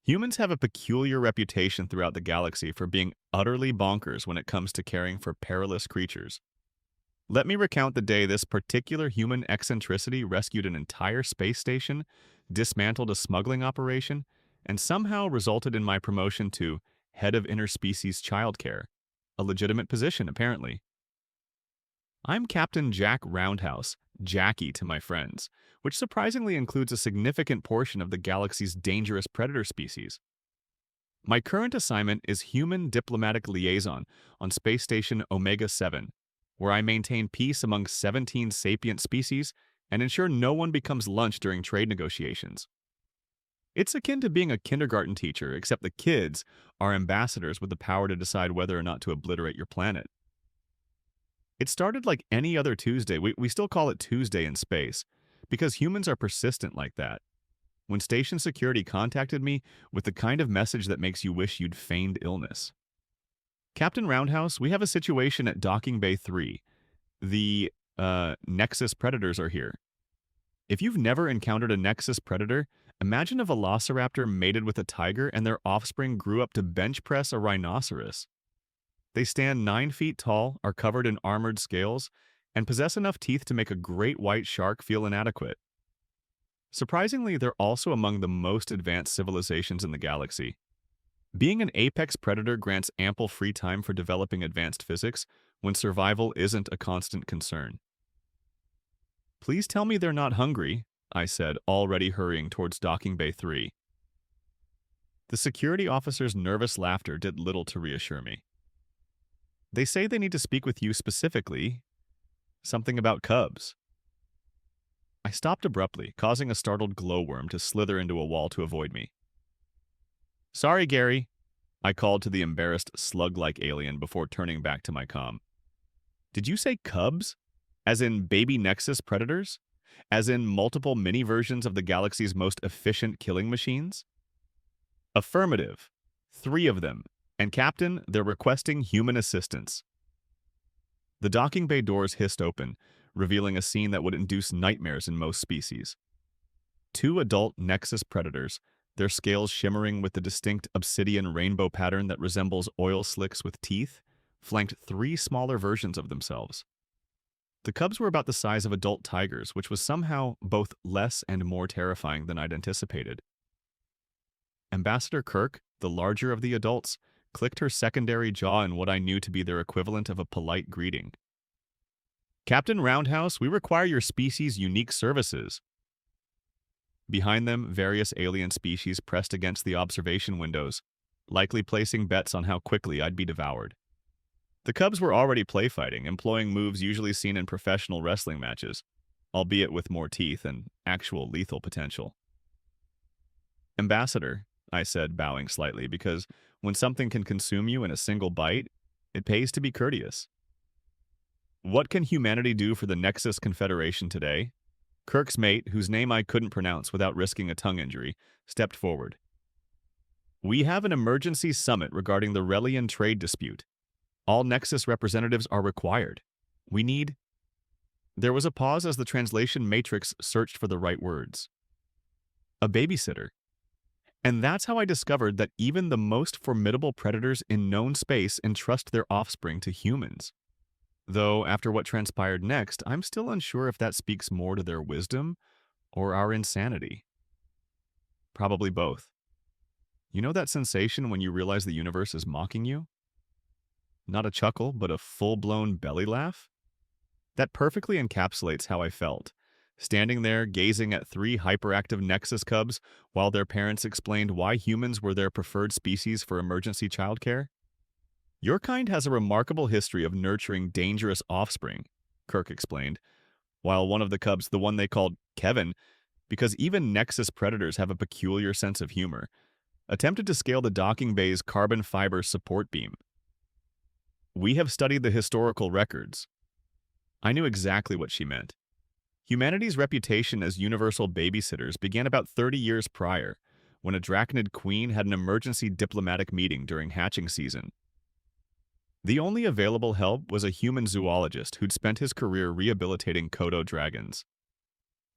Humans have a peculiar reputation throughout the galaxy for being utterly bonkers when it comes to caring for perilous creatures. Let me recount the day this particular human eccentricity rescued an entire space station, dismantled a smuggling operation, and somehow resulted in my promotion to head of interspecies childcare, a legitimate position apparently. I'm Captain Jack Roundhouse, Jackie to my friends, which surprisingly includes a significant portion of the galaxy's dangerous predator species. My current assignment is Human Diplomatic Liaison on Space Station Omega 7, where I maintain peace among 17 sapient species and ensure no one becomes lunch during trade negotiations. It's akin to being a kindergarten teacher, except the kids are ambassadors with the power to decide whether or not to obliterate your planet. It started like any other Tuesday. We still call it Tuesday in space, because humans are persistent like that. When station security contacted me with the kind of message that makes you wish you'd feigned illness. Captain Roundhouse, we have a situation at Docking Bay 3. The, Nexus Predators are here. If you've never encountered a Nexus Predator, imagine a velociraptor mated with a tiger and their offspring grew up to bench press a rhinoceros. They stand 9 feet tall, are covered in armored scales, and possess enough teeth to make a great white shark feel inadequate. Surprisingly, they're also among the most advanced civilizations in the galaxy. Being an apex predator grants ample free time for developing advanced physics when survival isn't a constant concern. Please tell me they're not hungry, I said, already hurrying towards Docking Bay 3. The security officer's nervous laughter did little to reassure me. They say they need to speak with you specifically. Something about cubs. I stopped abruptly, causing a startled glowworm to slither into a wall to avoid me. Sorry, Gary, I called to the embarrassed slug-like alien before turning back to my comm. Did you say cubs? As in baby Nexus predators? As in multiple mini versions of the galaxy's most efficient killing machines? Affirmative. 3 of them. And Captain, they're requesting human assistance. The docking bay doors hissed open, revealing a scene that would induce nightmares in most species. 2 adult Nexus predators, their scales shimmering with the distinct obsidian rainbow pattern that resembles oil slicks with teeth, flanked 3 smaller versions of themselves. The cubs were about the size of adult tigers, which was somehow both less and more terrifying than I'd anticipated. Ambassador Kirk, the larger of the adults, clicked her secondary jaw in what I knew to be their equivalent of a polite greeting. Captain Roundhouse, we require your species' unique services. Behind them, various alien species pressed against the observation windows, likely placing bets on how quickly I'd be devoured. The cubs were already play-fighting, employing moves usually seen in professional wrestling matches, albeit with more teeth and actual lethal potential. Ambassador, I said, bowing slightly, because when something can consume you in a single bite, it pays to be courteous. What can humanity do for the Nexus Confederation today? Kirk's mate, whose name I couldn't pronounce without risking a tongue injury, stepped forward. We have an emergency summit regarding the Relian trade dispute. All Nexus representatives are required. We need... There was a pause as the translation matrix searched for the right words. A babysitter. And that's how I discovered that even the most formidable predators in known space entrust their offspring to humans. Though, after what transpired next, I'm still unsure if that speaks more to their wisdom or our insanity. Probably both. You know that sensation when you realize the universe is mocking you? Not a chuckle, but a full-blown belly laugh? That perfectly encapsulates how I felt, standing there gazing at 3 hyperactive Nexus cubs while their parents explained why humans were their preferred species for emergency childcare. Your kind has a remarkable history of nurturing dangerous offspring, Kirk explained, while one of the cubs, the one they called Kevin, because even Nexus predators have a peculiar sense of humor, attempted to scale the docking bay's carbon fiber support beam. We have studied the historical records. I knew exactly what she meant. Humanity's reputation as universal babysitters began about 30 years prior, when a Drachnid queen had an emergency diplomatic meeting during hatching season. The only available help was a human zoologist who'd spent his career rehabilitating Kodo dragons.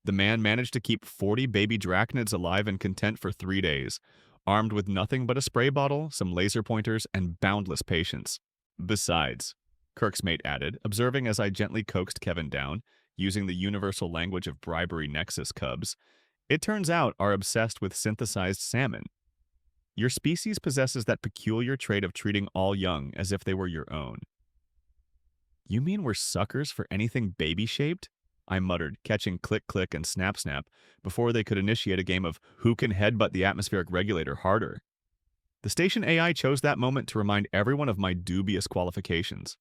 The man managed to keep 40 baby drachnids alive and content for 3 days, armed with nothing but a spray bottle, some laser pointers, and boundless patience. Besides, Kirk's mate added, observing as I gently coaxed Kevin down, using the universal language of bribery Nexus cubs, it turns out are obsessed with synthesized salmon. Your species possesses that peculiar trait of treating all young as if they were your own. You mean we're suckers for anything baby-shaped? I muttered, catching click-click and snap-snap before they could initiate a game of who can headbutt the atmospheric regulator harder. The station AI chose that moment to remind everyone of my dubious qualifications.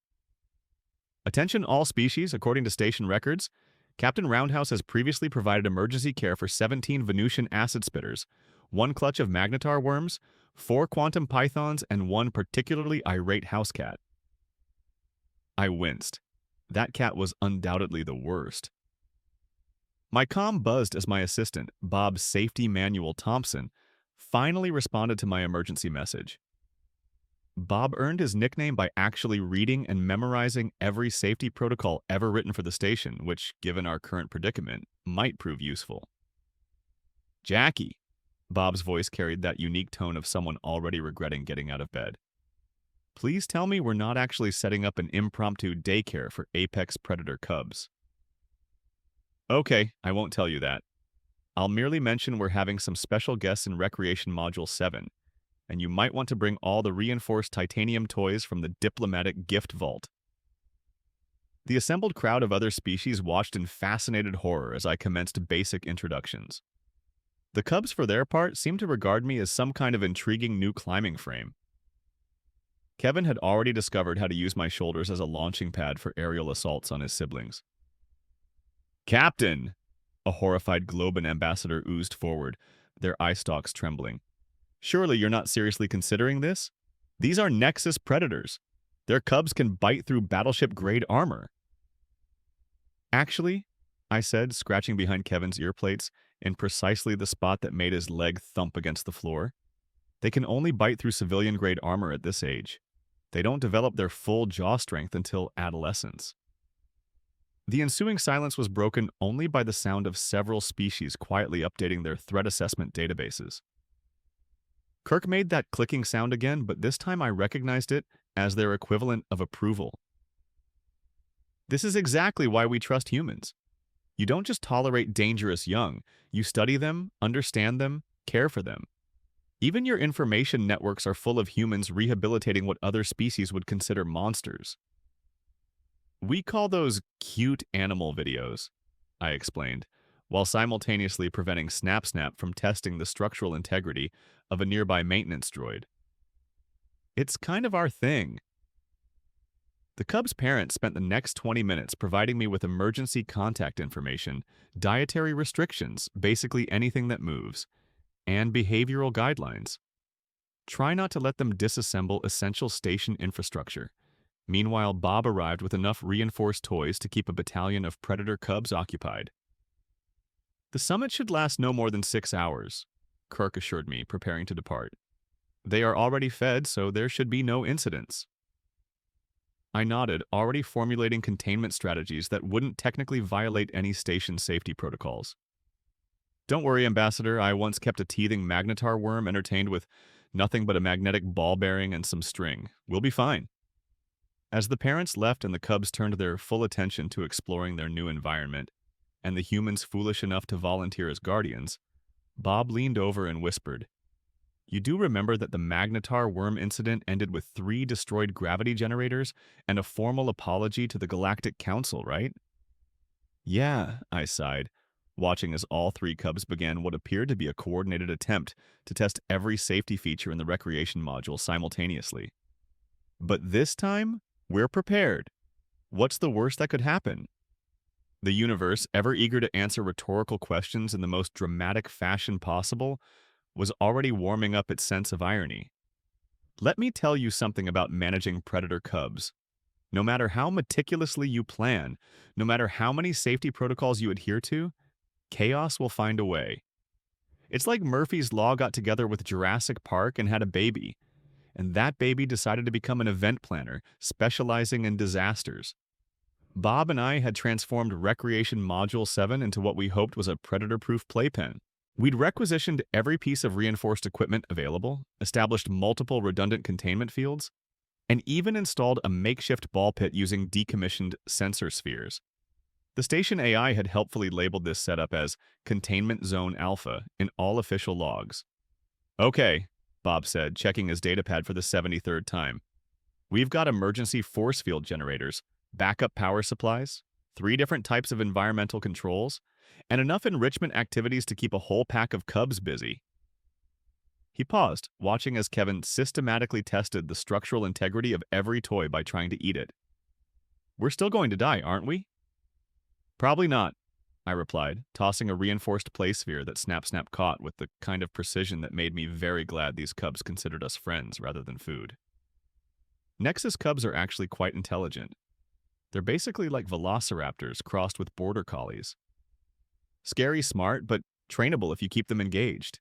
Attention all species, according to station records, Captain Roundhouse has previously provided emergency care for 17 Venusian acid spitters, 1 clutch of magnetar worms, 4 quantum pythons, and 1 particularly irate house cat. I winced. That cat was undoubtedly the worst. My comm buzzed as my assistant, Bob Safety Manual Thompson, finally responded to my emergency message. Bob earned his nickname by actually reading and memorizing every safety protocol ever written for the station, which, given our current predicament, might prove useful. Jackie, Bob's voice carried that unique tone of someone already regretting getting out of bed. Please tell me we're not actually setting up an impromptu daycare for apex predator cubs. Okay, I won't tell you that. I'll merely mention we're having some special guests in Recreation Module 7, and you might want to bring all the reinforced titanium toys from the diplomatic gift vault. The assembled crowd of other species watched in fascinated horror as I commenced basic introductions. The cubs, for their part, seemed to regard me as some kind of intriguing new climbing frame. Kevin had already discovered how to use my shoulders as a launching pad for aerial assaults on his siblings. Captain! A horrified Globan ambassador oozed forward, their eye stalks trembling. Surely you're not seriously considering this? These are Nexus Predators. Their cubs can bite through battleship-grade armor. Actually, I said, scratching behind Kevin's earplates in precisely the spot that made his leg thump against the floor. They can only bite through civilian-grade armor at this age. They don't develop their full jaw strength until adolescence. The ensuing silence was broken only by the sound of several species quietly updating their threat assessment databases. Kirk made that clicking sound again, but this time I recognized it as their equivalent of approval. This is exactly why we trust humans. You don't just tolerate dangerous young, you study them, understand them, care for them. Even your information networks are full of humans rehabilitating what other species would consider monsters. We call those cute animal videos, I explained, while simultaneously preventing Snap from testing the structural integrity of a nearby maintenance droid. It's kind of our thing. The cub's parents spent the next 20 minutes providing me with emergency contact information, dietary restrictions, basically anything that moves, and behavioral guidelines. Try not to let them disassemble essential station infrastructure. Meanwhile, Bob arrived with enough reinforced toys to keep a battalion of predator cubs occupied. The summit should last no more than 6 hours, Kirk assured me, preparing to depart. They are already fed, so there should be no incidents. I nodded, already formulating containment strategies that wouldn't technically violate any station safety protocols. Don't worry, Ambassador, I once kept a teething magnetar worm entertained with nothing but a magnetic ball bearing and some string. We'll be fine. As the parents left and the cubs turned their full attention to exploring their new environment, and the humans foolish enough to volunteer as guardians, Bob leaned over and whispered, "You do remember that the magnetar worm incident ended with 3 destroyed gravity generators and a formal apology to the Galactic Council, right?" "Yeah," I sighed, watching as all 3 cubs began what appeared to be a coordinated attempt to test every safety feature in the recreation module simultaneously. "But this time, we're prepared. What's the worst that could happen?" The universe, ever eager to answer rhetorical questions in the most dramatic fashion possible, was already warming up its sense of irony. Let me tell you something about managing predator cubs. No matter how meticulously you plan, no matter how many safety protocols you adhere to, chaos will find a way. It's like Murphy's Law got together with Jurassic Park and had a baby, and that baby decided to become an event planner, specializing in disasters. Bob and I had transformed Recreation Module 7 into what we hoped was a predator-proof playpen. We'd requisitioned every piece of reinforced equipment available, established multiple redundant containment fields, and even installed a makeshift ball pit using decommissioned sensor spheres. The station AI had helpfully labeled this setup as Containment Zone Alpha in all official logs. Okay, Bob said, checking his datapad for the 73rd time. We've got emergency force field generators, backup power supplies, 3 different types of environmental controls, and enough enrichment activities to keep a whole pack of cubs busy. He paused, watching as Kevin systematically tested the structural integrity of every toy by trying to eat it. We're still going to die, aren't we? Probably not, I replied, tossing a reinforced play sphere that Snap Snap caught with the kind of precision that made me very glad these cubs considered us friends rather than food. Nexus cubs are actually quite intelligent. They're basically like velociraptors crossed with border collies. Scary smart, but trainable if you keep them engaged.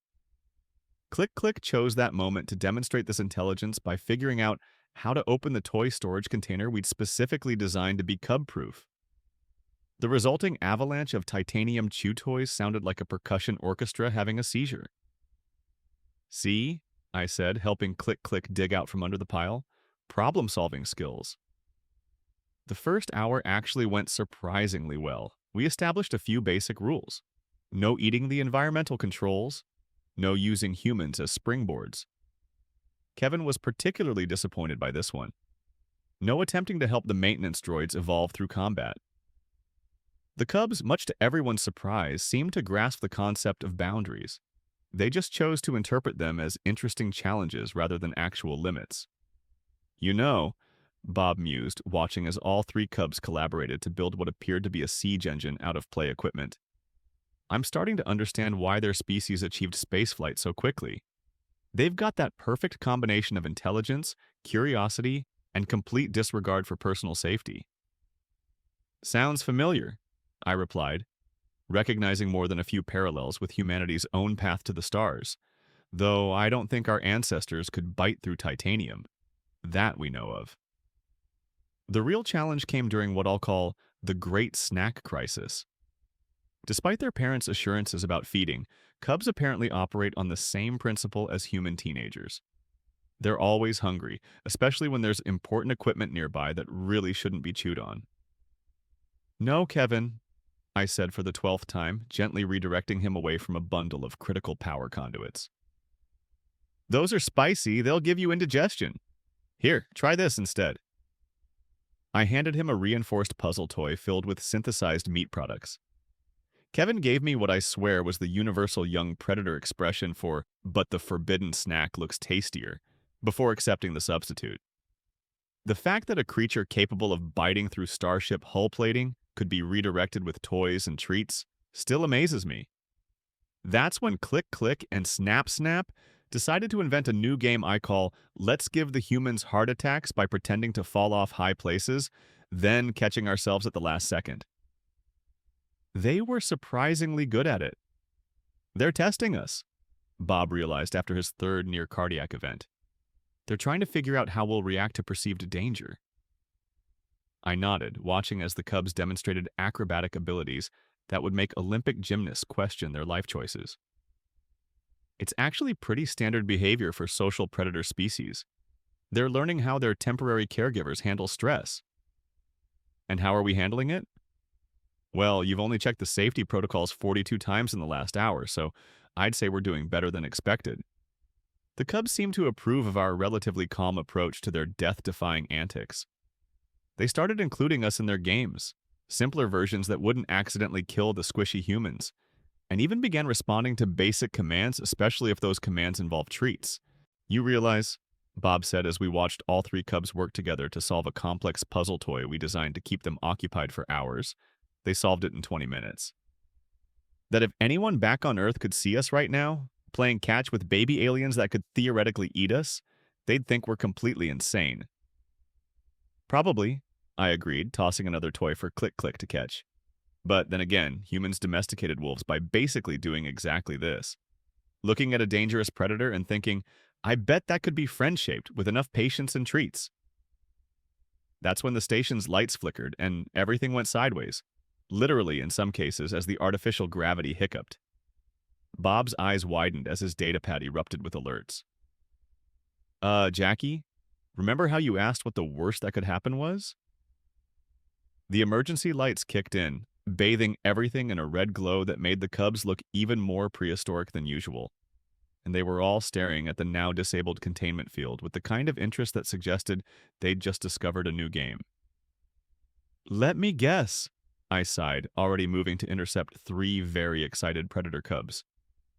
Click Click chose that moment to demonstrate this intelligence by figuring out how to open the toy storage container we'd specifically designed to be cub-proof. The resulting avalanche of titanium chew toys sounded like a percussion orchestra having a seizure. See, I said, helping Click Click dig out from under the pile. Problem-solving skills. The first hour actually went surprisingly well. We established a few basic rules. No eating the environmental controls. No using humans as springboards. Kevin was particularly disappointed by this one. No attempting to help the maintenance droids evolve through combat. The cubs, much to everyone's surprise, seemed to grasp the concept of boundaries. They just chose to interpret them as interesting challenges rather than actual limits. You know, Bob mused, watching as all 3 cubs collaborated to build what appeared to be a siege engine out of play equipment. I'm starting to understand why their species achieved spaceflight so quickly. They've got that perfect combination of intelligence, curiosity, and complete disregard for personal safety. Sounds familiar, I replied, recognizing more than a few parallels with humanity's own path to the stars, though I don't think our ancestors could bite through titanium. That we know of. The real challenge came during what I'll call the Great Snack Crisis. Despite their parents' assurances about feeding, cubs apparently operate on the same principle as human teenagers. They're always hungry, especially when there's important equipment nearby that really shouldn't be chewed on. No, Kevin, I said for the 12th time, gently redirecting him away from a bundle of critical power conduits. Those are spicy, they'll give you indigestion. Here, try this instead. I handed him a reinforced puzzle toy filled with synthesized meat products. Kevin gave me what I swear was the universal young predator expression for, but the forbidden snack looks tastier, before accepting the substitute. The fact that a creature capable of biting through starship hull plating could be redirected with toys and treats still amazes me. That's when Click Click and Snap Snap decided to invent a new game I call Let's Give the Humans Heart Attacks by pretending to fall off high places, then catching ourselves at the last second. They were surprisingly good at it. They're testing us, Bob realized after his 3rd near-cardiac event. They're trying to figure out how we'll react to perceived danger. I nodded, watching as the cubs demonstrated acrobatic abilities that would make Olympic gymnasts question their life choices. It's actually pretty standard behavior for social predator species. They're learning how their temporary caregivers handle stress. And how are we handling it? Well, you've only checked the safety protocols 42 times in the last hour, so I'd say we're doing better than expected. The cubs seem to approve of our relatively calm approach to their death-defying antics. They started including us in their games, simpler versions that wouldn't accidentally kill the squishy humans, and even began responding to basic commands, especially if those commands involve treats. You realize, Bob said as we watched all 3 cubs work together to solve a complex puzzle toy we designed to keep them occupied for hours. They solved it in 20 minutes. That if anyone back on Earth could see us right now, playing catch with baby aliens that could theoretically eat us, they'd think we're completely insane. Probably, I agreed, tossing another toy for Click Click to catch. But then again, humans domesticated wolves by basically doing exactly this. Looking at a dangerous predator and thinking, I bet that could be friend-shaped with enough patience and treats. That's when the station's lights flickered and everything went sideways. Literally in some cases as the artificial gravity hiccuped. Bob's eyes widened as his datapad erupted with alerts. Jackie, remember how you asked what the worst that could happen was? The emergency lights kicked in, bathing everything in a red glow that made the cubs look even more prehistoric than usual, and they were all staring at the now disabled containment field with the kind of interest that suggested they'd just discovered a new game. Let me guess, I sighed, already moving to intercept 3 very excited predator cubs.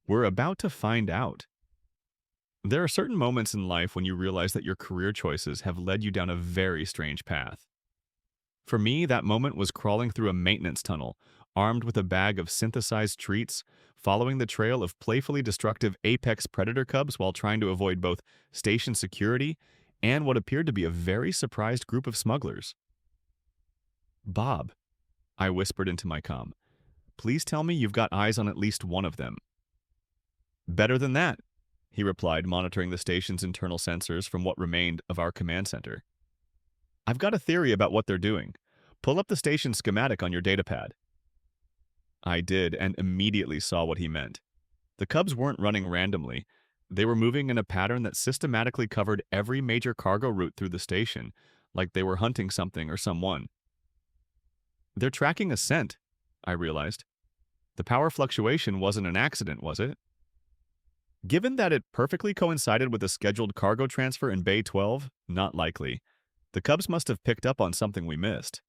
We're about to find out. There are certain moments in life when you realize that your career choices have led you down a very strange path. For me, that moment was crawling through a maintenance tunnel, armed with a bag of synthesized treats, following the trail of playfully destructive apex predator cubs while trying to avoid both station security and what appeared to be a very surprised group of smugglers. Bob, I whispered into my comm, please tell me you've got eyes on at least one of them. Better than that, he replied, monitoring the station's internal sensors from what remained of our command center. I've got a theory about what they're doing. Pull up the station schematic on your datapad. I did, and immediately saw what he meant. The cubs weren't running randomly. They were moving in a pattern that systematically covered every major cargo route through the station, like they were hunting something or someone. They're tracking a scent, I realized. The power fluctuation wasn't an accident, was it? Given that it perfectly coincided with a scheduled cargo transfer in Bay 12, not likely. The cubs must have picked up on something we missed.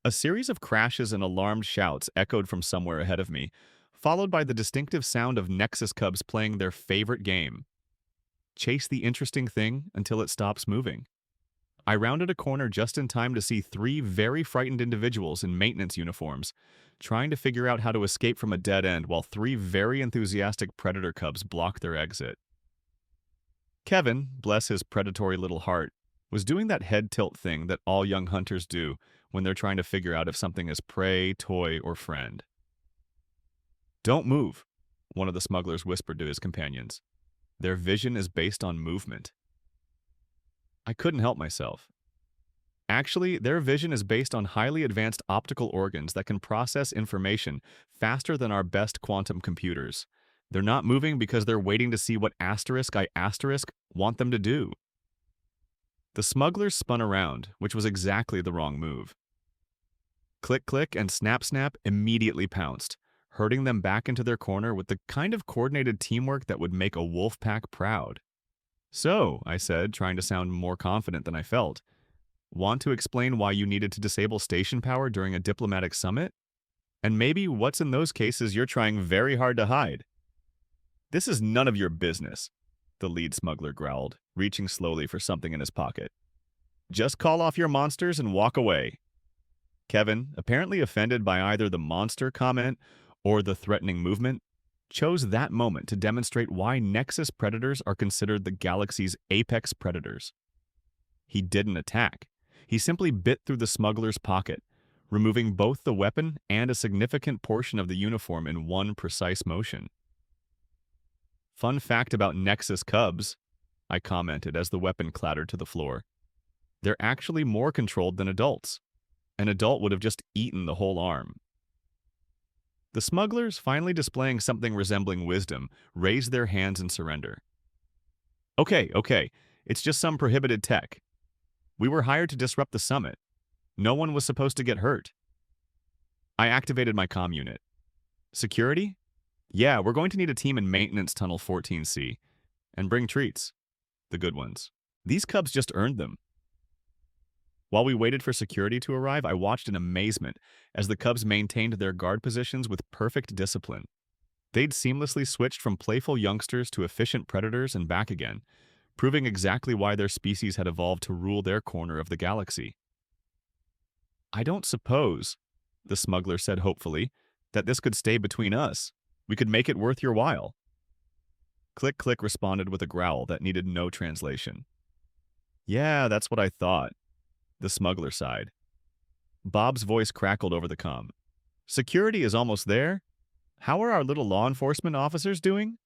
A series of crashes and alarmed shouts echoed from somewhere ahead of me, followed by the distinctive sound of Nexus cubs playing their favorite game. Chase the interesting thing until it stops moving. I rounded a corner just in time to see 3 very frightened individuals in maintenance uniforms, trying to figure out how to escape from a dead end while 3 very enthusiastic predator cubs blocked their exit. Kevin, bless his predatory little heart, was doing that head tilt thing that all young hunters do when they're trying to figure out if something is prey, toy, or friend. Don't move, one of the smugglers whispered to his companions. Their vision is based on movement. I couldn't help myself. Actually, their vision is based on highly advanced optical organs that can process information faster than our best quantum computers. They're not moving because they're waiting to see what I want them to do. The smugglers spun around, which was exactly the wrong move. Click Click and Snap Snap immediately pounced, herding them back into their corner with the kind of coordinated teamwork that would make a wolf pack proud. So, I said, trying to sound more confident than I felt, want to explain why you needed to disable station power during a diplomatic summit? And maybe what's in those cases you're trying very hard to hide? This is none of your business, the lead smuggler growled, reaching slowly for something in his pocket. Just call off your monsters and walk away. Kevin, apparently offended by either the monster comment or the threatening movement, chose that moment to demonstrate why Nexus Predators are considered the galaxy's apex predators. He didn't attack. He simply bit through the smuggler's pocket, removing both the weapon and a significant portion of the uniform in one precise motion. Fun fact about Nexus cubs, I commented as the weapon clattered to the floor. They're actually more controlled than adults. An adult would have just eaten the whole arm. The smugglers, finally displaying something resembling wisdom, raised their hands in surrender. Okay, it's just some prohibited tech. We were hired to disrupt the summit. No one was supposed to get hurt. I activated my comm unit. Security? Yeah, we're going to need a team in Maintenance Tunnel 14C. And bring treats. The good ones. These cubs just earned them. While we waited for security to arrive, I watched in amazement as the cubs maintained their guard positions with perfect discipline. They'd seamlessly switched from playful youngsters to efficient predators and back again, proving exactly why their species had evolved to rule their corner of the galaxy. I don't suppose, the smuggler said hopefully, that this could stay between us. We could make it worth your while. Click Click responded with a growl that needed no translation. Yeah, that's what I thought. The smuggler sighed. Bob's voice crackled over the comm. Security is almost there? How are our little law enforcement officers doing?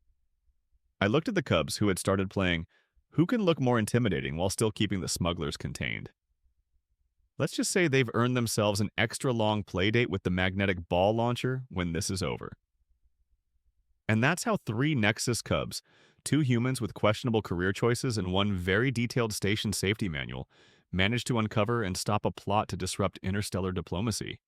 I looked at the cubs who had started playing Who Can Look More Intimidating while still keeping the smugglers contained. Let's just say they've earned themselves an extra long play date with the magnetic ball launcher when this is over. And that's how three Nexus Cubs, two humans with questionable career choices and one very detailed station safety manual, managed to uncover and stop a plot to disrupt interstellar diplomacy.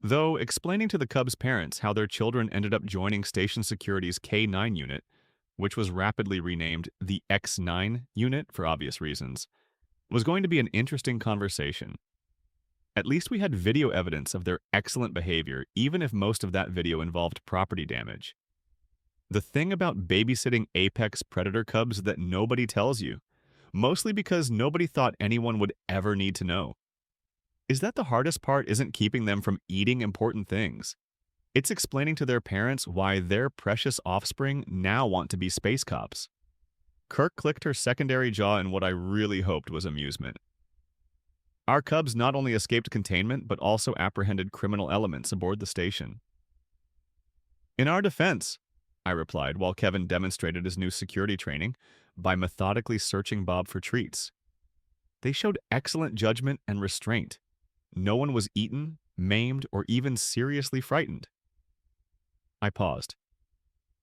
Though explaining to the Cubs' parents how their children ended up joining Station Security's K9 unit, which was rapidly renamed the X9 unit for obvious reasons, was going to be an interesting conversation. At least we had video evidence of their excellent behavior, even if most of that video involved property damage. The thing about babysitting apex predator cubs that nobody tells you, mostly because nobody thought anyone would ever need to know, is that the hardest part isn't keeping them from eating important things. It's explaining to their parents why their precious offspring now want to be space cops. Kirk clicked her secondary jaw in what I really hoped was amusement. Our cubs not only escaped containment, but also apprehended criminal elements aboard the station. In our defense, I replied while Kevin demonstrated his new security training by methodically searching Bob for treats. They showed excellent judgment and restraint. No one was eaten, maimed, or even seriously frightened. I paused.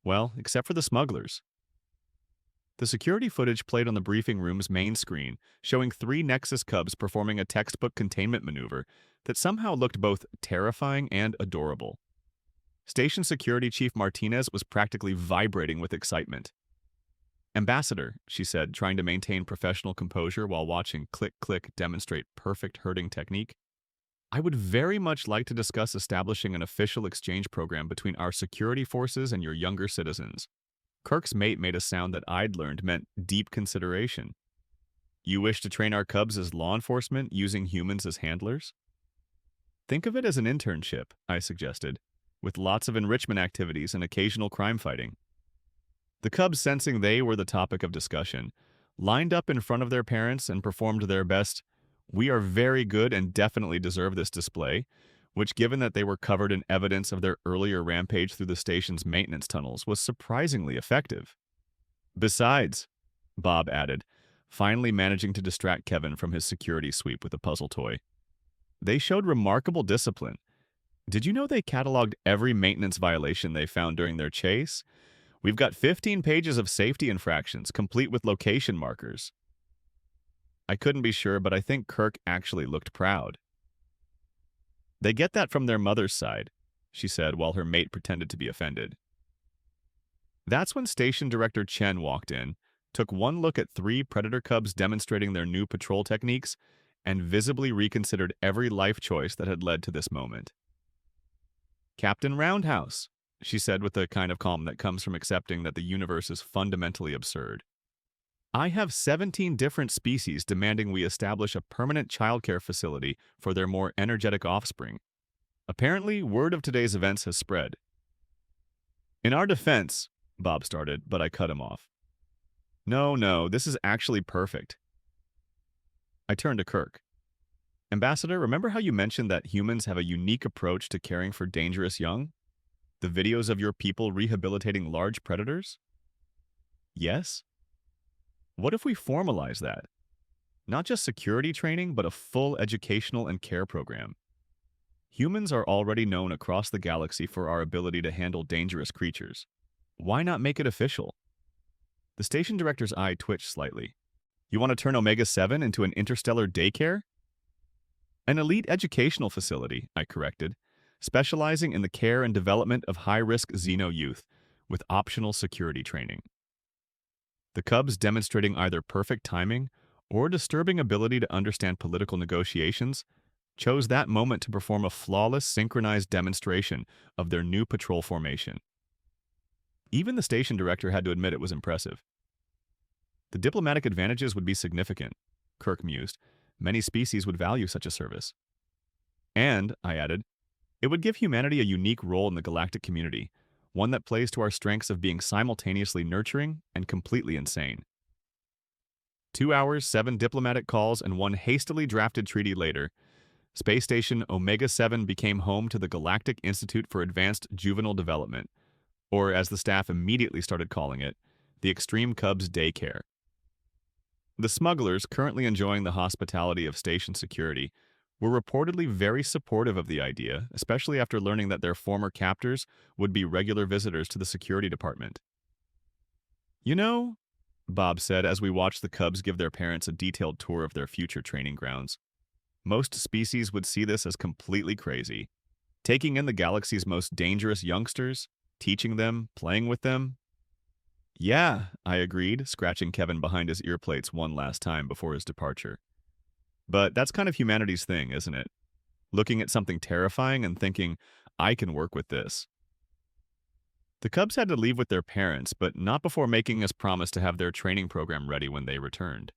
Well, except for the smugglers. The security footage played on the briefing room's main screen, showing three Nexus Cubs performing a textbook containment maneuver that somehow looked both terrifying and adorable. Station Security Chief Martinez was practically vibrating with excitement. "Ambassador," she said, trying to maintain professional composure while watching Click demonstrate perfect herding technique, "I would very much like to discuss establishing an official exchange program between our security forces and your younger citizens." Kirk's mate made a sound that I'd learned meant deep consideration. "You wish to train our cubs as law enforcement using humans as handlers?" "Think of it as an internship," I suggested, "with lots of enrichment activities and occasional crime fighting." The cubs, sensing they were the topic of discussion, lined up in front of their parents and performed their best "We are very good and definitely deserve this display," which, given that they were covered in evidence of their earlier rampage through the station's maintenance tunnels, was surprisingly effective. "Besides," Bob added, finally managing to distract Kevin from his security sweep with a puzzle toy, "they showed remarkable discipline. Did you know they cataloged every maintenance violation they found during their chase? We've got 15 pages of safety infractions, complete with location markers." I couldn't be sure, but I think Kirk actually looked proud. "They get that from their mother's side," she said while her mate pretended to be offended. That's when Station Director Chen walked in, took one look at three predator cubs demonstrating their new patrol techniques, and visibly reconsidered every life choice that had led to this moment. "Captain Roundhouse," she said with the kind of calm that comes from accepting that the universe is fundamentally absurd. "I have 17 different species demanding we establish a permanent childcare facility for their more energetic offspring. Apparently, word of today's events has spread." "In our defense," Bob started, but I cut him off. No, this is actually perfect." I turned to Kirk. "Ambassador, remember how you mentioned that humans have a unique approach to caring for dangerous young? The videos of your people rehabilitating large predators?" "Yes." "What if we formalize that? Not just security training, but a full educational and care program. Humans are already known across the galaxy for our ability to handle dangerous creatures. Why not make it official?" The station director's eye twitched slightly. "You want to turn Omega-7 into an interstellar daycare?" "An elite educational facility," I corrected, "specializing in the care and development of high-risk Xeno youth, with optional security training." The cubs, demonstrating either perfect timing or disturbing ability to understand political negotiations, chose that moment to perform a flawless synchronized demonstration of their new patrol formation. Even the station director had to admit it was impressive. "The diplomatic advantages would be significant," Kirk mused. "Many species would value such a service." "And," I added, "it would give humanity a unique role in the galactic community, one that plays to our strengths of being simultaneously nurturing and completely insane." 2 hours, 7 diplomatic calls, and one hastily drafted treaty later, Space Station Omega-7 became home to the Galactic Institute for Advanced Juvenile Development, or as the staff immediately started calling it, the Extreme Cubs Daycare. The smugglers, currently enjoying the hospitality of station security, were reportedly very supportive of the idea, especially after learning that their former captors would be regular visitors to the security department. You know, Bob said as we watched the cubs give their parents a detailed tour of their future training grounds, most species would see this as completely crazy. Taking in the galaxy's most dangerous youngsters, teaching them, playing with them. Yeah, I agreed, scratching Kevin behind his ear plates one last time before his departure. But that's kind of humanity's thing, isn't it? Looking at something terrifying and thinking, I can work with this. The Cubs had to leave with their parents, but not before making us promise to have their training program ready when they returned.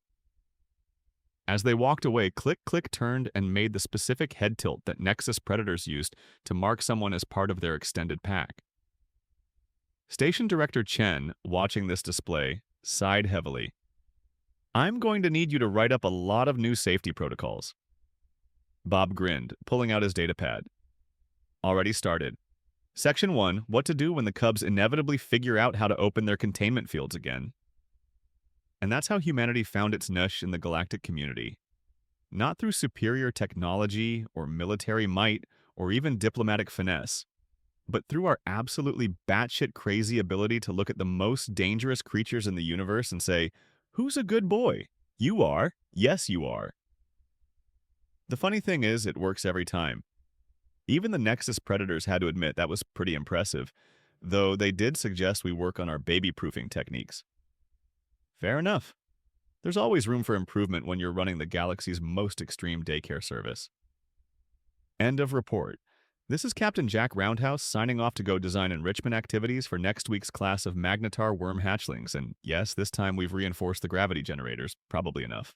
As they walked away, Click Click turned and made the specific head tilt that Nexus Predators used to mark someone as part of their extended pack. Station Director Chen, watching this display, sighed heavily. I'm going to need you to write up a lot of new safety protocols. Bob grinned, pulling out his datapad. Already started. Section 1, what to do when the Cubs inevitably figure out how to open their containment fields again. And that's how humanity found its niche in the galactic community. Not through superior technology or military might or even diplomatic finesse, but through our absolutely batshit crazy ability to look at the most dangerous creatures in the universe and say, who's a good boy? You are. Yes, you are. The funny thing is, it works every time. Even the Nexus Predators had to admit that was pretty impressive, though they did suggest we work on our baby-proofing techniques. Fair enough. There's always room for improvement when you're running the galaxy's most extreme daycare service. End of report. This is Captain Jack Roundhouse signing off to go design enrichment activities for next week's class of Magnetar worm hatchlings, and yes, this time we've reinforced the gravity generators, probably enough.